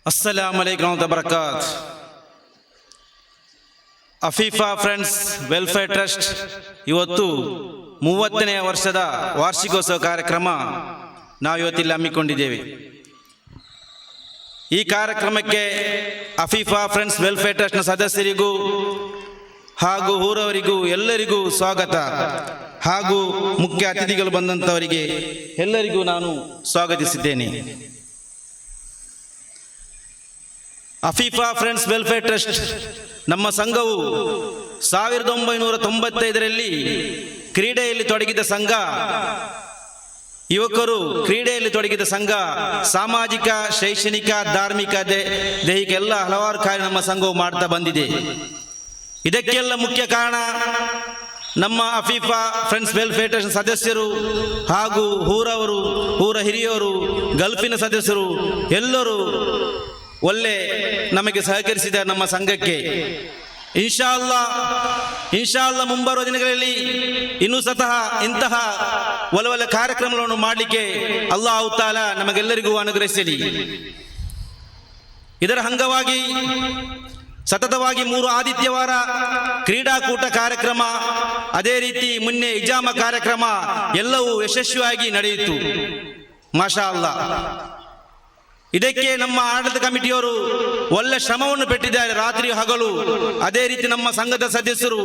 ಅಸ್ಸಲಾಮು ಅಲೈಕುಂ ವಬರಕಾತ್. Afifa friends welfare trust ಇವತ್ತು 30ನೇ ವರ್ಷದ ವಾರ್ಷಿಕೋತ್ಸವ ಕಾರ್ಯಕ್ರಮ ನಾವು ಇವತ್ತಿಲ್ಲಿ ಹಮ್ಮಿಕೊಂಡಿದ್ದೇವೆ. ಈ ಕಾರ್ಯಕ್ರಮಕ್ಕೆ ಅಫೀಫಾ ಫ್ರೆಂಡ್ಸ್ ವೆಲ್ಫೇರ್ ಟ್ರಸ್ಟ್ನ ಸದಸ್ಯರಿಗೂ ಹಾಗೂ ಊರವರಿಗೂ ಎಲ್ಲರಿಗೂ ಸ್ವಾಗತ ಹಾಗೂ ಮುಖ್ಯ ಅತಿಥಿಗಳು ಬಂದಂಥವರಿಗೆ ಎಲ್ಲರಿಗೂ ನಾನು ಸ್ವಾಗತಿಸಿದ್ದೇನೆ. ಅಫೀಫಾ ಫ್ರೆಂಡ್ಸ್ ವೆಲ್ಫೇರ್ ಟ್ರಸ್ಟ್ ನಮ್ಮ ಸಂಘವು 1995ರಲ್ಲಿ ಕ್ರೀಡೆಯಲ್ಲಿ ತೊಡಗಿದ ಸಂಘ, ಯುವಕರು ಕ್ರೀಡೆಯಲ್ಲಿ ತೊಡಗಿದ ಸಂಘ, ಸಾಮಾಜಿಕ, ಶೈಕ್ಷಣಿಕ, ಧಾರ್ಮಿಕ, ದೈಹಿಕ ಎಲ್ಲ ಹಲವಾರು ಕಾರ್ಯ ನಮ್ಮ ಸಂಘವು ಮಾಡ್ತಾ ಬಂದಿದೆ. ಇದಕ್ಕೆಲ್ಲ ಮುಖ್ಯ ಕಾರಣ ನಮ್ಮ ಅಫೀಫಾ ಫ್ರೆಂಡ್ಸ್ ವೆಲ್ಫೇರ್ ಟ್ರಸ್ಟ್ ಸದಸ್ಯರು ಹಾಗೂ ಊರ ಹಿರಿಯವರು, ಗಲ್ಫಿನ ಸದಸ್ಯರು ಎಲ್ಲರೂ ಒಳ್ಳೆ ನಮಗೆ ಸಹಕರಿಸಿದ ನಮ್ಮ ಸಂಘಕ್ಕೆ. ಇನ್ಶಾ ಅಲ್ಲಾ ಮುಂಬರುವ ದಿನಗಳಲ್ಲಿ ಇನ್ನೂ ಸತಃ ಇಂತಹ ಒಳ್ಳೆ ಕಾರ್ಯಕ್ರಮಗಳನ್ನು ಮಾಡಲಿಕ್ಕೆ ಅಲ್ಲಾಹು ತಾಲಾ ನಮಗೆಲ್ಲರಿಗೂ ಅನುಗ್ರಹಿಸಲಿ. ಇದರ ಅಂಗವಾಗಿ ಸತತವಾಗಿ 3 ಆದಿತ್ಯವಾರ ಕ್ರೀಡಾಕೂಟ ಕಾರ್ಯಕ್ರಮ, ಅದೇ ರೀತಿ ಮೊನ್ನೆ ಇಜಾಮ ಕಾರ್ಯಕ್ರಮ ಎಲ್ಲವೂ ಯಶಸ್ವಿಯಾಗಿ ನಡೆಯಿತು. ಮಾಷಾ ಅಲ್ಲಾ. ಇದಕ್ಕೆ ನಮ್ಮ ಆಡಳಿತ ಕಮಿಟಿಯವರು ಒಳ್ಳೆ ಶ್ರಮವನ್ನು ಪಟ್ಟಿದ್ದಾರೆ, ರಾತ್ರಿ ಹಗಲು. ಅದೇ ರೀತಿ ನಮ್ಮ ಸಂಘದ ಸದಸ್ಯರು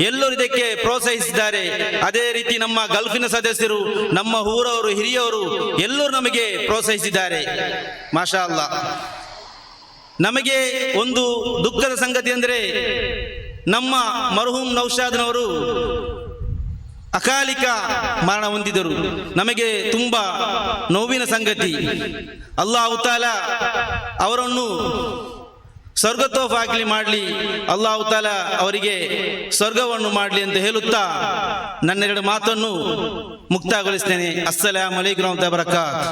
ಎಲ್ಲರೂ ಇದಕ್ಕೆ ಪ್ರೋತ್ಸಾಹಿಸಿದ್ದಾರೆ. ಅದೇ ರೀತಿ ನಮ್ಮ ಗಲ್ಫಿನ ಸದಸ್ಯರು, ನಮ್ಮ ಊರವರು, ಹಿರಿಯವರು ಎಲ್ಲರೂ ನಮಗೆ ಪ್ರೋತ್ಸಾಹಿಸಿದ್ದಾರೆ. ಮಾಷಾ ಅಲ್ಲಾ. ನಮಗೆ ಒಂದು ದುಃಖದ ಸಂಗತಿ ಅಂದರೆ ನಮ್ಮ ಮರ್ಹೂಮ್ ನೌಶಾದ್ನವರು ಅಕಾಲಿಕ ಮರಣ ಹೊಂದಿದರು. ನಮಗೆ ತುಂಬ ನೋವಿನ ಸಂಗತಿ. ಅಲ್ಲಾಹು ತಾಲಾ ಅವರನ್ನು ಸ್ವರ್ಗತೋಫಾಗ್ಲಿ ಮಾಡಲಿ, ಅಲ್ಲಾಹು ತಾಲಾ ಅವರಿಗೆ ಸ್ವರ್ಗವನ್ನು ಮಾಡಲಿ ಅಂತ ಹೇಳುತ್ತಾ ನನ್ನೆರಡು ಮಾತನ್ನು ಮುಕ್ತಾಯಗೊಳಿಸ್ತೇನೆ. ಅಸ್ಸಲಾಮು ಅಲೈಕುಂ ವಬರಕಾತ್.